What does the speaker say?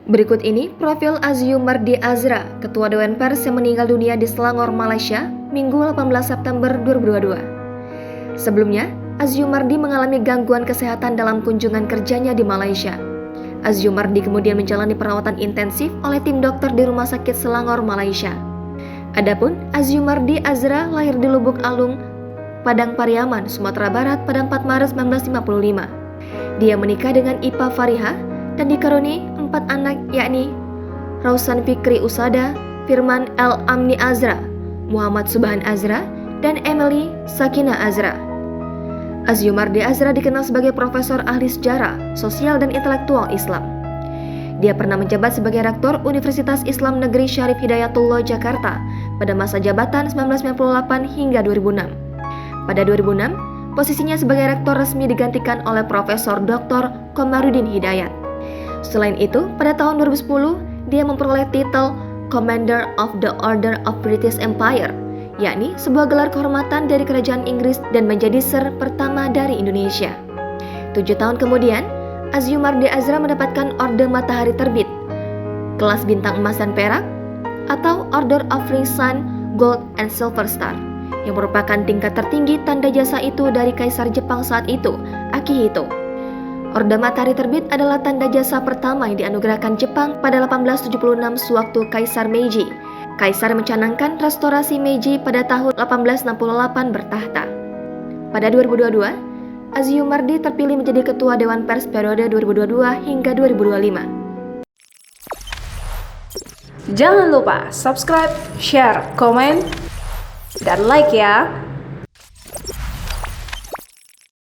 Berikut ini profil Aziumardi Azra, Ketua Dewan Pers yang meninggal dunia di Selangor, Malaysia, Minggu 18 September 2022. Sebelumnya, Aziumardi mengalami gangguan kesehatan dalam kunjungan kerjanya di Malaysia. Aziumardi kemudian menjalani perawatan intensif oleh tim dokter di Rumah Sakit Selangor, Malaysia. Adapun Aziumardi Azra lahir di Lubuk Alung, Padang Pariaman, Sumatera Barat pada 4 Maret 1955. Dia menikah dengan Ipa Fariha dan dikaruniai 4 anak, yakni Rausan Fikri Usada, Firman El Amni Azra, Muhammad Subhan Azra, dan Emily Sakina Azra. Aziumardi Azra dikenal sebagai profesor ahli sejarah, sosial, dan intelektual Islam. Dia pernah menjabat sebagai rektor Universitas Islam Negeri Syarif Hidayatullah Jakarta pada masa jabatan 1998 hingga 2006. Pada 2006, posisinya sebagai rektor resmi digantikan oleh Profesor Dr. Komarudin Hidayat. Selain itu, pada tahun 2010, dia memperoleh titel Commander of the Order of British Empire, yakni sebuah gelar kehormatan dari Kerajaan Inggris dan menjadi Sir pertama dari Indonesia. 7 tahun kemudian, Aziumardi Azra mendapatkan Orde Matahari Terbit, kelas bintang emas dan perak, atau Order of Ring Sun, Gold and Silver Star, yang merupakan tingkat tertinggi tanda jasa itu dari Kaisar Jepang saat itu, Akihito. Orde Matahari Terbit adalah tanda jasa pertama yang dianugerahkan Jepang pada 1876 sewaktu Kaisar Meiji. Kaisar mencanangkan restorasi Meiji pada tahun 1868 bertahta. Pada 2022, Aziumardi terpilih menjadi Ketua Dewan Pers periode 2022 hingga 2025. Jangan lupa subscribe, share, komen, dan like ya!